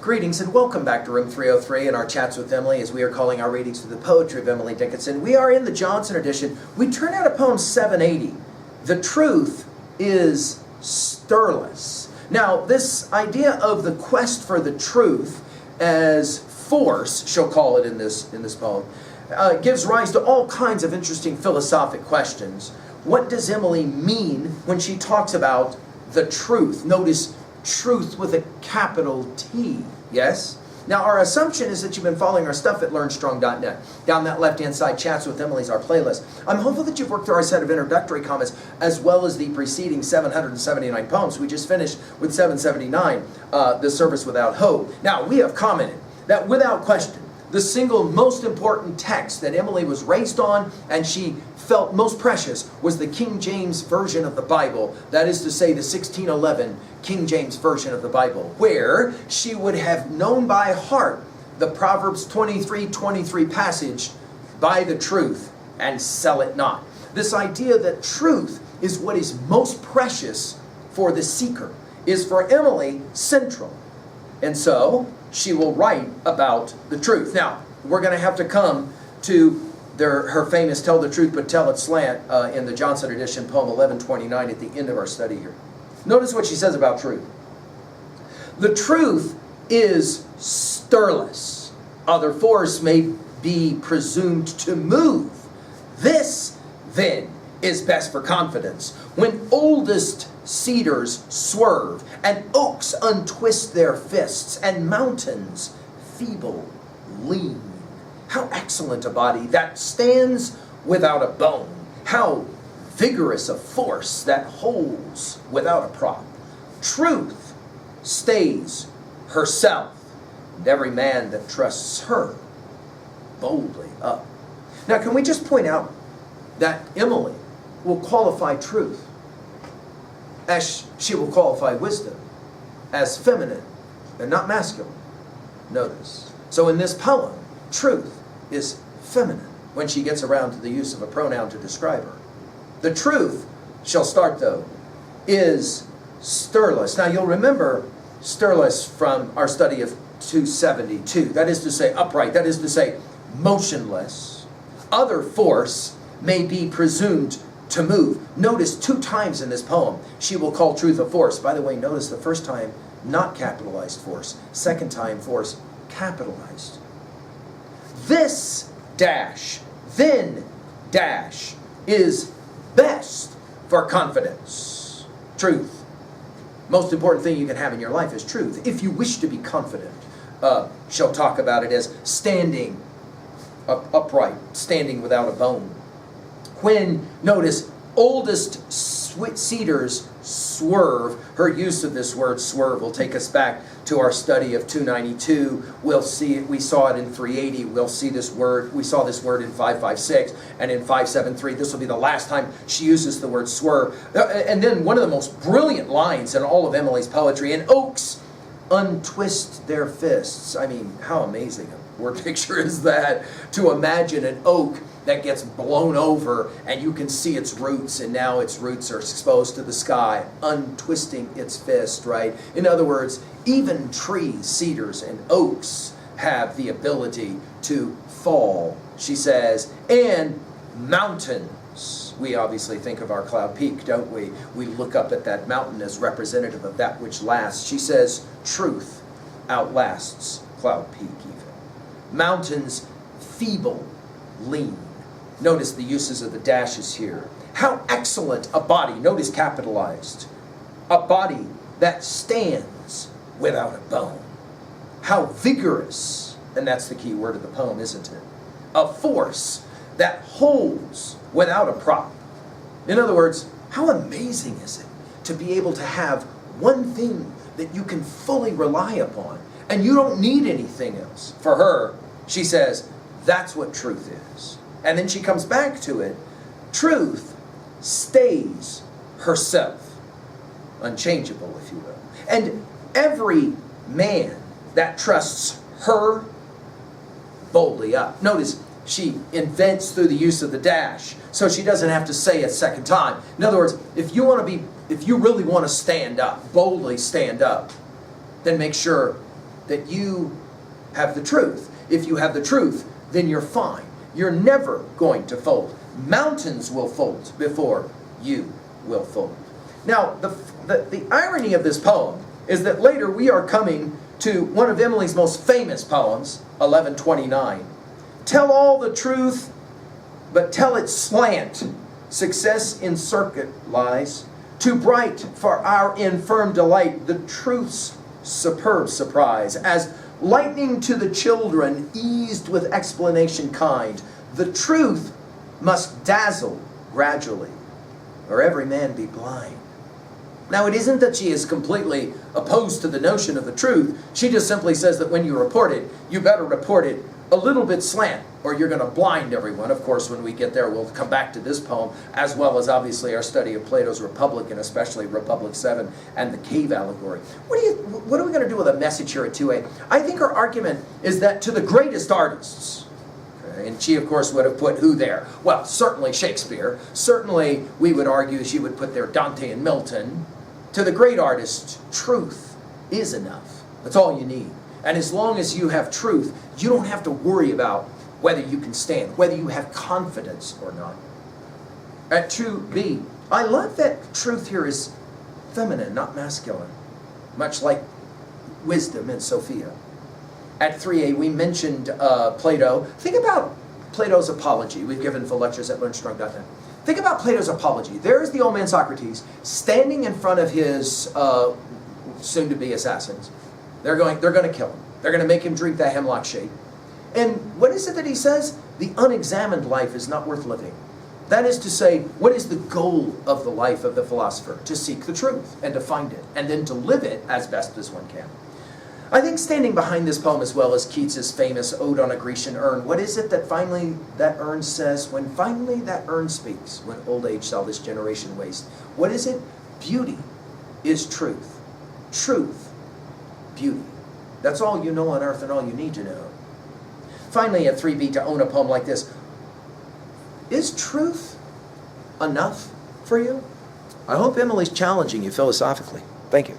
Greetings and welcome back to Room 303 and our chats with Emily as we are calling our readings through the poetry of Emily Dickinson. We are in the Johnson edition. We turn out a poem 780. The truth is stirless. Now, this idea of the quest for the truth as force, she'll call it in this poem, gives rise to all kinds of interesting philosophic questions. What does Emily mean when she talks about the truth? Notice truth with a capital T, yes? Now, our assumption is that you've been following our stuff at LearnStrong.net. Down that left-hand side, Chats with Emily's our playlist. I'm hopeful that you've worked through our set of introductory comments as well as the preceding 779 poems. We just finished with 779, The Service Without Hope. Now, we have commented that without question, the single most important text that Emily was raised on and she felt most precious was the King James Version of the Bible. That is to say, the 1611 King James Version of the Bible, where she would have known by heart the Proverbs 23:23 passage, "Buy the truth and sell it not." This idea that truth is what is most precious for the seeker is for Emily central. And so she will write about the truth. Now, we're going to have to come to her famous Tell the Truth But Tell It slant in the Johnson edition, poem 1129 at the end of our study here. Notice what she says about truth. The truth is stirless. Other force may be presumed to move. This, then, is best for confidence. When oldest cedars swerve, and oaks untwist their fists, and mountains feeble lean. How excellent a body that stands without a bone. How vigorous a force that holds without a prop. Truth stays herself, and every man that trusts her boldly up. Now, can we just point out that Emily will qualify truth as she will qualify wisdom as feminine and not masculine. Notice. So in this poem, truth is feminine when she gets around to the use of a pronoun to describe her. The truth, she'll start though, is stirless. Now you'll remember stirless from our study of 272. That is to say upright. That is to say motionless. Other force may be presumed to move. Notice 2 times in this poem she will call truth a force. By the way, notice the first time not capitalized force. Second time force capitalized. This dash, then dash, is best for confidence. Truth. Most important thing you can have in your life is truth. If you wish to be confident, she'll talk about it as standing upright, standing without a bone. When, notice, oldest cedars swerve, her use of this word swerve will take us back to our study of 292. We'll see it, we saw it in 380. We'll see this word, we saw this word in 556 and in 573. This will be the last time she uses the word swerve. And then one of the most brilliant lines in all of Emily's poetry, and oaks untwist their fists. I mean, how amazing a word picture is that, to imagine an oak that gets blown over and you can see its roots, and now its roots are exposed to the sky, untwisting its fist, right? In other words, even trees, cedars and oaks, have the ability to fall, she says, and mountains. We obviously think of our Cloud Peak, don't we? We look up at that mountain as representative of that which lasts. She says, truth outlasts Cloud Peak even. Mountains feeble lean. Notice the uses of the dashes here. How excellent a body, notice capitalized, a body that stands without a bone. How vigorous, and that's the key word of the poem, isn't it? A force that holds without a prop. In other words, how amazing is it to be able to have one thing that you can fully rely upon, and you don't need anything else. For her, she says, that's what truth is. And then she comes back to it. Truth stays herself, unchangeable, if you will. And every man that trusts her boldly up. Notice she invents through the use of the dash, so she doesn't have to say it a second time. In other words, if you really want to stand up, boldly stand up, then make sure that you have the truth. If you have the truth, then you're fine. You're never going to fold. Mountains will fold before you will fold. Now, the irony of this poem is that later we are coming to one of Emily's most famous poems, 1129. Tell all the truth, but tell it slant. Success in circuit lies. Too bright for our infirm delight, the truth's superb surprise. As lightning to the children, eased with explanation kind, the truth must dazzle gradually, or every man be blind. Now, it isn't that she is completely opposed to the notion of the truth. She just simply says that when you report it, you better report it a little bit slant, or you're going to blind everyone. Of course, when we get there, we'll come back to this poem, as well as obviously our study of Plato's Republic, and especially Republic 7 and the cave allegory. What are we going to do with a message here at 2a? I think her argument is that to the greatest artists, and she, of course, would have put who there? Well, certainly Shakespeare. Certainly, we would argue she would put there Dante and Milton. To the great artists, truth is enough. That's all you need. And as long as you have truth, you don't have to worry about whether you can stand, whether you have confidence or not. At 2b, I love that truth here is feminine, not masculine, much like wisdom in Sophia. At 3a, we mentioned Plato. Think about Plato's Apology. We've given full lectures at Lundström.net. Think about Plato's Apology. There's the old man Socrates standing in front of his soon-to-be assassins. They're going to kill him. They're going to make him drink that hemlock shake. And what is it that he says? The unexamined life is not worth living. That is to say, what is the goal of the life of the philosopher? To seek the truth and to find it, and then to live it as best as one can. I think standing behind this poem as well as Keats's famous Ode on a Grecian Urn, what is it that finally that urn says? When finally that urn speaks, when old age shall this generation waste. What is it? Beauty is truth. Truth, beauty. That's all you know on earth and all you need to know. Finally, at 3b, to own a poem like this, is truth enough for you? I hope Emily's challenging you philosophically. Thank you.